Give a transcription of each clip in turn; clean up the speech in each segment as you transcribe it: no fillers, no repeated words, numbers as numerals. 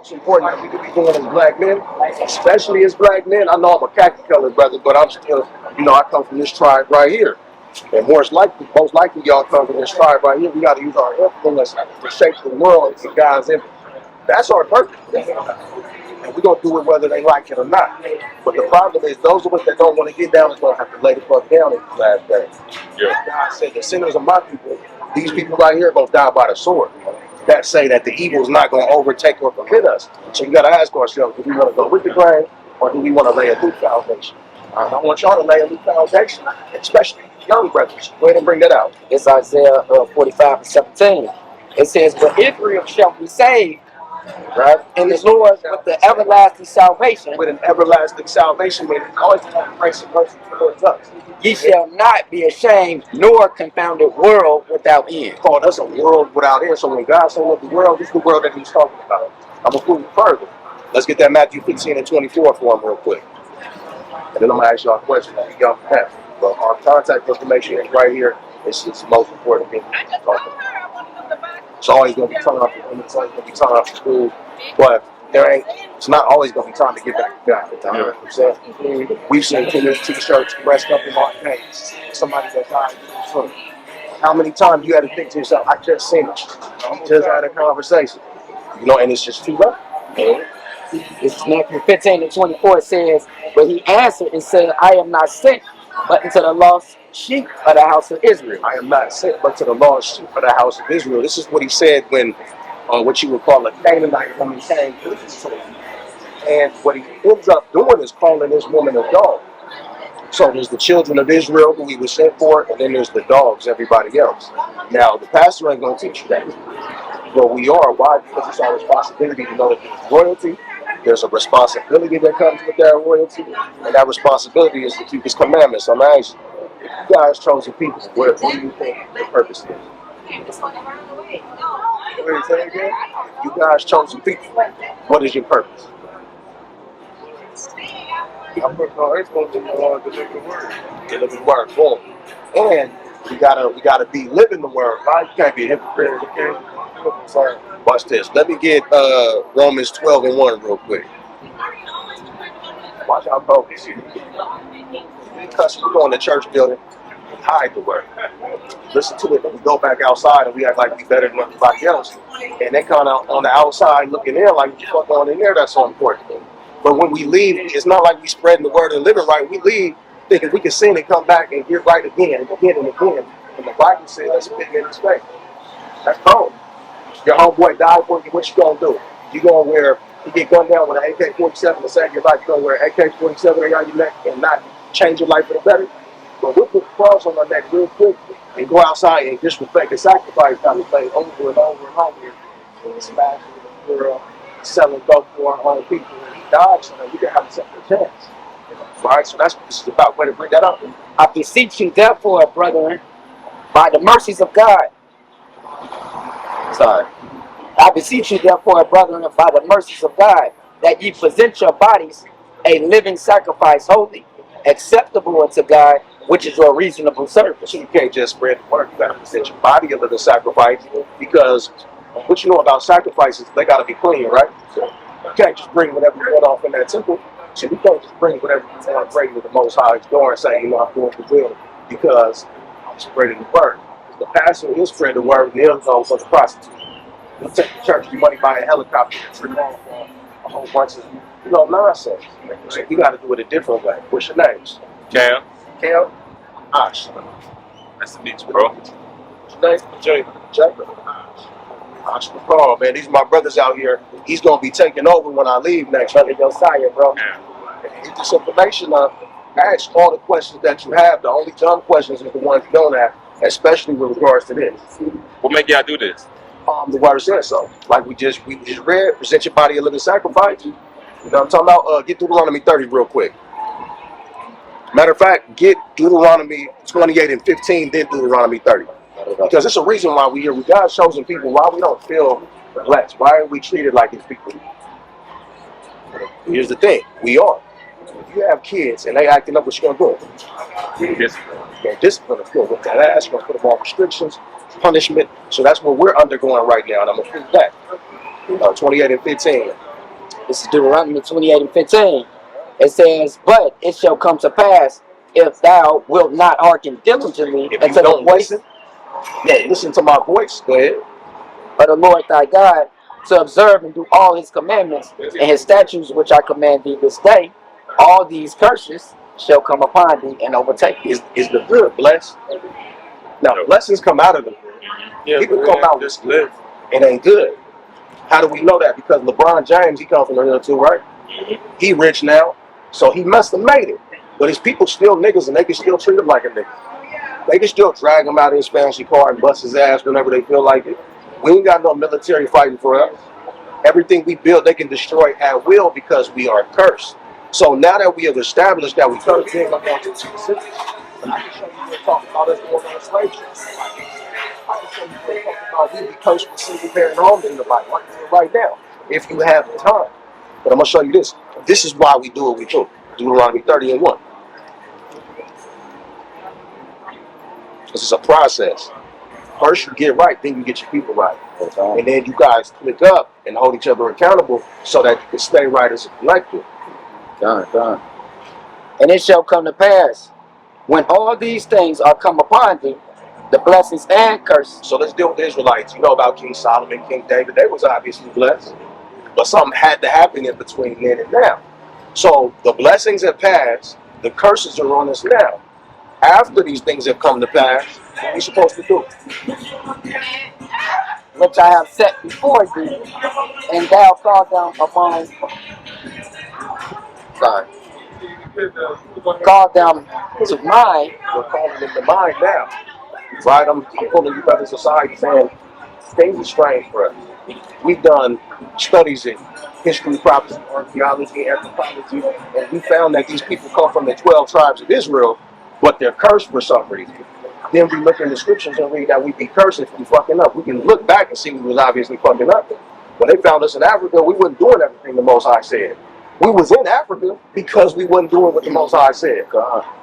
most important that we could be doing as black men, especially as black men. I know I'm a khaki colored brother, but I'm still, I come from this tribe right here. And most likely y'all come from this tribe right here. We got to use our influence to shape the world in God's image. That's our purpose. And we're going to do it whether they like it or not. But the problem is those of us that don't want to get down is going to have to lay the fuck down in these last days. Yeah. God said the sinners of my people, these people right here are going to die by the sword. That say that the evil is not going to overtake or permit us. So you got to ask ourselves, do we want to go with the grain or do we want to lay a new foundation? I want y'all to lay a new foundation, especially young brothers. Go ahead and bring that out. It's Isaiah 45:17. It says, "But Israel shall be saved, right? And the Lord with the everlasting salvation." With an everlasting salvation, meaning always have grace and mercy towards us. Ye shall not be ashamed, nor confounded world without end. Called us a world without end. So when God so loved the world, this is the world that He's talking about. I'm gonna prove it further. Let's get that Matthew 15:24 for him real quick. And then I'm going to ask y'all a question. Y'all have. Well, our contact information is right here. It's the most important thing to talk about. It's always going to be turning off the women. It's always going to be turning off the school. But it's not always going to be time to get back to God. You know what I'm saying? We've seen too many t-shirts pressed up in our face. Somebody that died. How many times you had to think to yourself, I just seen it. I just had a conversation. And it's just too late. It's Matthew 15:24. It says, "But he answered and said, I am not sent but into the lost sheep of the house of Israel." I am not sent but to the lost sheep of the house of Israel. This is what he said when, what you would call a Canaanite when he came to Israel. And what he ends up doing is calling this woman a dog. So there's the children of Israel who he was sent for, and then there's the dogs, everybody else. Now, the pastor ain't going to teach you that. But we are. Why? Because it's our responsibility to know that there's royalty. There's a responsibility that comes with that royalty, and that responsibility is to keep His commandments. I'm asking you guys, chosen people, what do you think your purpose is? You guys, chosen people, what is your purpose? I'm supposed to deliver the word. Deliver the word, boom. And we gotta be living the word, right? You can't be a hypocrite. Sorry. Watch this. Let me get Romans 12:1 real quick. Watch how focus. Because we go in the church building and hide the word. Listen to it, and we go back outside and we act like we better than everybody else. And they kind of on the outside looking in like, what's going on in there? That's so important. But when we leave, it's not like we spreading the word and living right. We leave thinking we can sin and come back and get right again and again and again. And the Bible says that's a big in His faith. That's cold. Your homeboy died for you, what you gonna do? You gonna you get gunned down with an AK-47 to save your life, you gonna wear an AK-47 around your neck and not change your life for the better? But we'll put the cross on our neck real quick and go outside and disrespect and sacrifice God play over and over and over and smash the world, selling dope for our own people. And He died so that we can have a second chance. Alright, so that's what this is about. Way to bring that up. I beseech you, therefore, brethren, by the mercies of God. Sorry. I beseech you, therefore, brethren, by the mercies of God, that ye present your bodies a living sacrifice, holy, acceptable unto God, which is your reasonable service. So you can't just spread the word. You got to present your body a living sacrifice, because what you know about sacrifices, they got to be clean, right? So you can't just bring whatever you want off in that temple. So we can't just bring whatever you want to bring to the Most High's door and say, I'm doing the will because I'm spreading the word. The pastor will spread the word, and they'll go for the prostitute. They'll take the church money, buy a helicopter, and trip off a whole bunch of nonsense. So we got to do it a different way. What's your names? Cam. Cam. Ash. Nice to meet you, bro. What's your name? Jacob. Ash McCall, man. These are my brothers out here. He's gonna be taking over when I leave next week. Josiah, bro. Yeah. Get this information up. Ask all the questions that you have. The only dumb questions are the ones you don't have, especially with regards to this. What make y'all do this? The word says so. Like we just read, present your body a living sacrifice. You know what I'm talking about? Get Deuteronomy 30 real quick. Matter of fact, get Deuteronomy 28:15, then Deuteronomy 30. Because it's a reason why we here. We God's chosen people. Why we don't feel blessed? Why are we treated like these people? Here's the thing: we are. If you have kids and they acting up, what you gonna do? Discipline them. You're gonna whip that ass. You're gonna put them on restrictions, punishment. So that's what we're undergoing right now, and I'm gonna prove that. 28:15. This is Deuteronomy 28 and 15. It says, but it shall come to pass if thou wilt not hearken diligently If unto you the don't voice listen, yeah, listen to my voice. Go ahead. of the Lord thy God, to observe and do all his commandments and his statutes which I command thee this day, all these curses shall come upon thee and overtake thee. Is the good blessed? Now, blessings come out of the good. Yeah, People but come out this with good. It ain't good. How do we know that? Because LeBron James, he comes from the hood too, right? He rich now, so he must have made it. But his people still niggas, and they can still treat him like a nigga. They can still drag him out in his fancy car and bust his ass whenever they feel like it. We ain't got no military fighting for us. Everything we build, they can destroy at will because we are cursed. So now that we have established that we cursed, we ain't gonna go to specifics. But I can show you where talking about us going on slave ships. I can show you where talking about we be cursed with single parent homes in the Bible. I can do it right now if you have the time. But I'm gonna show you this. This is why we do what we do. Deuteronomy 30 and 1. This is a process. First you get right, then you get your people right. And then you guys click up and hold each other accountable so that you can stay right as a collective. Done. And it shall come to pass, when all these things are come upon thee, the blessings and curses. So let's deal with the Israelites. You know about King Solomon, King David. They was obviously blessed. But something had to happen in between then and now. So the blessings have passed. The curses are on us now. After these things have come to pass, what are we supposed to do? Which I have set before thee, and thou call them among, sorry, call them to mind. We're calling them to mind now. Right? I'm pulling you brothers aside and saying things are strange for us. We've done studies in history, prophecy, archaeology, anthropology, and we found that these people come from the 12 tribes of Israel, but they're cursed for some reason. Then we look in the scriptures and read that we be cursed if we fucking up. We can look back and see we was obviously fucking up. When they found us in Africa, we wasn't doing everything the Most High said. We was in Africa because we wasn't doing what the Most High said.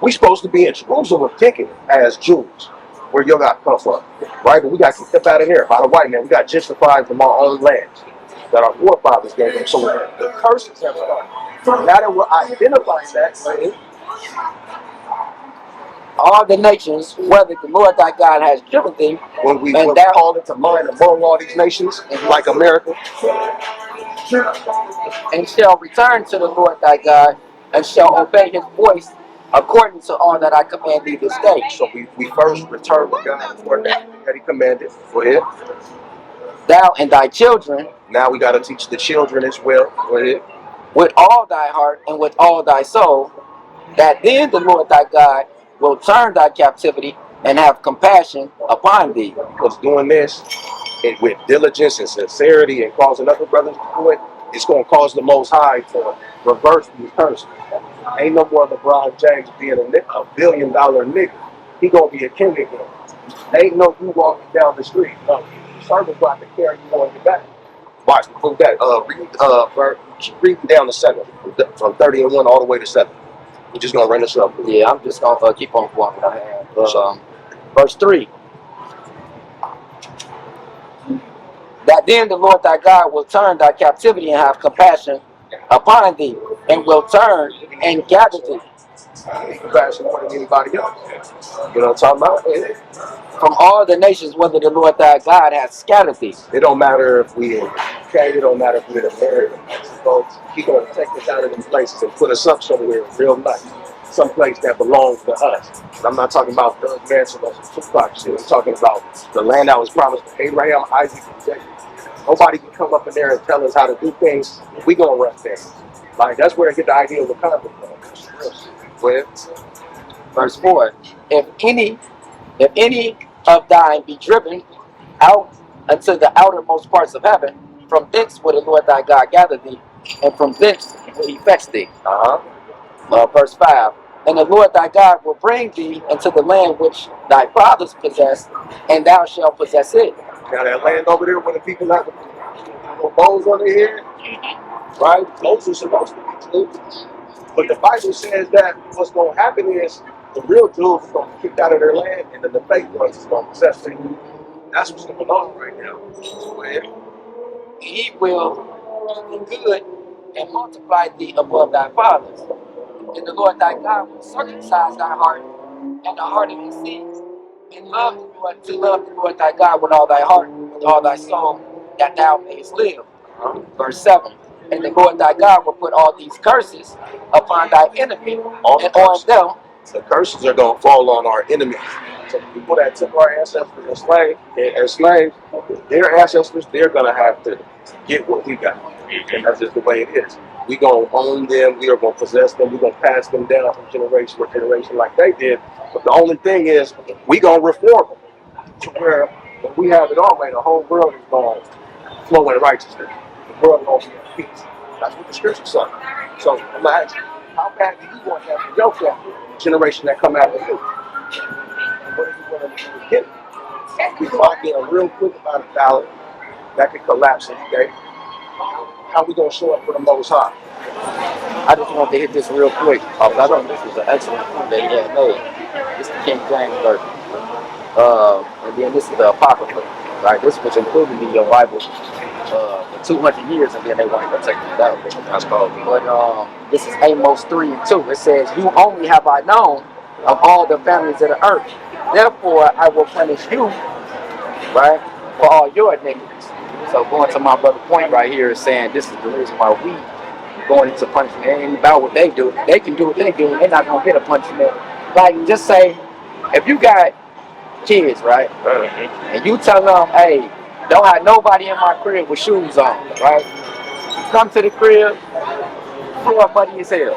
We supposed to be in Jerusalem kicking as Jews, where you got come from, right? But we got kicked up out of here by the white man. We got justified from our own lands that our forefathers gave them. So the curses have started. Now that we're identifying that, All the nations, whether the Lord thy God has driven thee, when we and thou call it to mind among all these nations, like America, and shall return to the Lord thy God, and shall obey his voice according to all that I command thee this day. so we first return to God for that he commanded. Go ahead. Thou and thy children, Now we got to teach the children as well. Go ahead. with all thy heart and with all thy soul, that then the Lord thy God will turn thy captivity and have compassion upon thee. Because doing this with diligence and sincerity and causing other brothers to do it, it's going to cause the Most High to reverse these curses. Ain't no more LeBron James being a billion-dollar nigga. He going to be a king again. Ain't no you walking down the street. No, the servant's about to carry you on your back. Watch, prove that. Read down to 7, from 30 and 1 all the way to 7. We're just going to run this up. Yeah, I'm just going to keep on going what I have. Verse 3. That then the Lord thy God will turn thy captivity and have compassion upon thee, and will turn and gather thee Compassion more than anybody else. You know what I'm talking about? from all the nations, whether the Lord thy God hath scattered thee. It don't matter if we in UK, it don't matter if we're in America, Mexico. He gonna take us out of these places and put us up somewhere real nice, someplace that belongs to us. And I'm not talking about Doug Manson or some Tupac shit. I'm talking about the land that was promised to Abraham, Isaac, and Jacob. Nobody can come up in there and tell us how to do things. We gonna run things. Like that's where I get the idea of a conflict from. Verse 4. If any of thine be driven out unto the outermost parts of heaven, from thence will the Lord thy God gather thee, and from thence will he fetch thee. Verse 5. And the Lord thy God will bring thee into the land which thy fathers possessed, and thou shalt possess it. Now that land over there where the people have little bows on their head, right? Those are supposed to be Jews. But the Bible says that what's going to happen is the real Jews are going to be kicked out of their land, and then the fake ones is going to possess it. That's what's going on right now. So, He will do thee good and multiply thee above thy fathers. And the Lord thy God will circumcise thy heart and the heart of thy seed, and love the Lord thy God with all thy heart, with all thy soul, that thou mayest live. Verse 7. And the Lord thy God will put all these curses upon thy enemy, and on them. The curses are going to fall on our enemies. So the people that took our ancestors as slaves, their ancestors, they're going to have to get what we got. And that's just the way it is. We're going to own them. We are going to possess them. We're going to pass them down from generation to generation like they did. But the only thing is, we're going to reform them to where when we have it our way, the whole world is going to flow in righteousness. The world is going to be at peace. That's what the scriptures say. So I'm going to ask you, how bad do you want that for your family, generation that come after you? What are you going to do to get it? We clock in real quick about a ballot that could collapse any day. How we going to show up for the Most High? I just want to hit this real quick. I think this is an excellent point that he had made. This is the King James version. And then this is the Apocrypha. Right? This was included in your Bible for 200 years, and then they wanted to take it out. That's called. But this is Amos 3 and 2. It says, "You only have I known of all the families of the earth. Therefore I will punish you, right, for all your iniquities." So going to my brother's point right here is saying this is the reason why we going into punishment. It ain't about what they do. They can do what they do, and they're not gonna get a punishment. Like, just say, if you got kids, right, and you tell them, "Hey, don't have nobody in my crib with shoes on," right? You come to the crib, floor muddy as hell.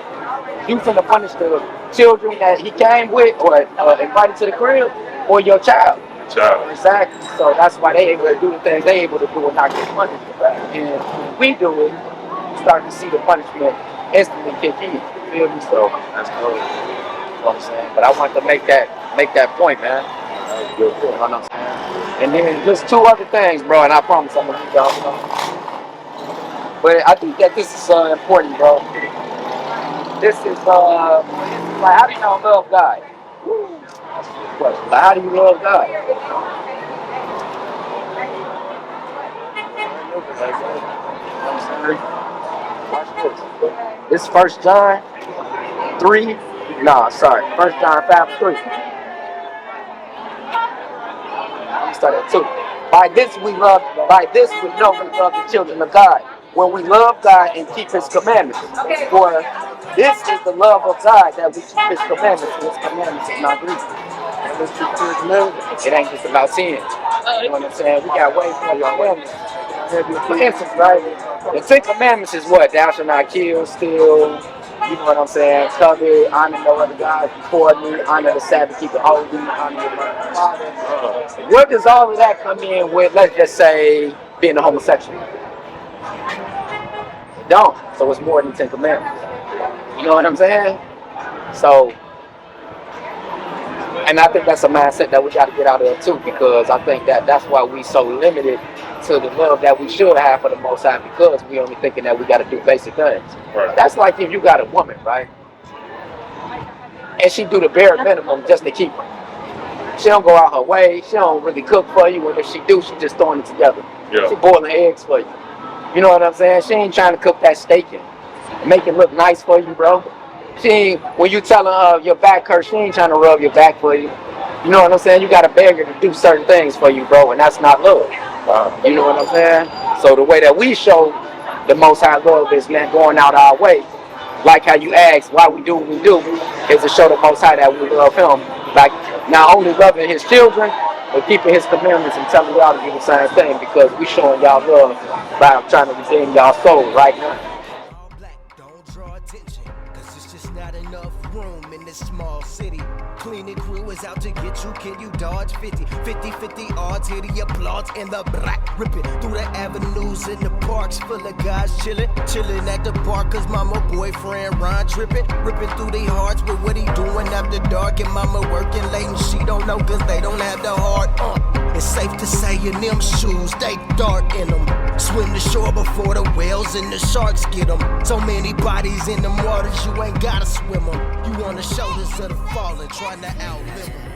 You finna punish the children that he came with, or invited to the crib, or your child. Exactly. So that's why they able to do the things they able to do and not get punished. And when we do it, start to see the punishment instantly kick in. You feel me? So that's cool. You know what I'm saying? But I want to make that point, man. That's good. You know what I'm saying? And then just two other things, bro, and I promise I'm gonna leave y'all alone. But I think that this is important, bro. This is like, how do you love God? That's a good question. Like, how do you love God? This 1 John 3. No, sorry. 1 John 5:3. Let me start at 2. By this we know we love the children of God, when we love God and keep His commandments. For this is the love of God, that we keep His commandments, and His commandments is not grievous. It ain't just about sin. You know what I'm saying? We got way more commandments. For instance, right? The 10 commandments is what? Thou shalt not kill, steal, you know what I'm saying? Covet, honor no other gods before me, honor the Sabbath, keep it holy, honor your mother and father. Where does all of that come in with, let's just say, being a homosexual? It don't. So it's more than 10 commandments. You know what I'm saying? So, and I think that's a mindset that we got to get out of too, because I think that's why we so limited to the love that we should have for the Most High, because we only thinking that we got to do basic things. Right. That's like if you got a woman, right, and she do the bare minimum just to keep her. She don't go out her way. She don't really cook for you, and if she do, she just throwing it together. Yeah. She boiling eggs for you. You know what I'm saying? She ain't trying to cook that steak and make it look nice for you, bro. She ain't, when you telling her your back hurts, she ain't trying to rub your back for you. You know what I'm saying? You got to beg her to do certain things for you, bro, and that's not love. You know what I'm saying? So the way that we show the Most High love is, man, going out our way. Like how you ask why we do what we do, is to show the Most High that we love Him. Like, not only loving His children, but keeping His commandments and telling y'all to do the same thing, because we showing y'all love by trying to redeem y'all soul right now. Not enough room in this small city. Cleaning crew is out to get you. Can you dodge 50-50 odds? Hear the applause in the black. Ripping through the avenues in the parks full of guys chilling at the park, cause mama boyfriend Ron tripping. Ripping through their hearts with what he doing after dark, and mama working late and she don't know cause they don't have the heart. It's safe to say in them shoes they dark in them. Swim the shore before the whales and the sharks get them. So many bodies in them waters, you ain't gotta swim them. You on the shoulders of the fallen, trying to outlive them.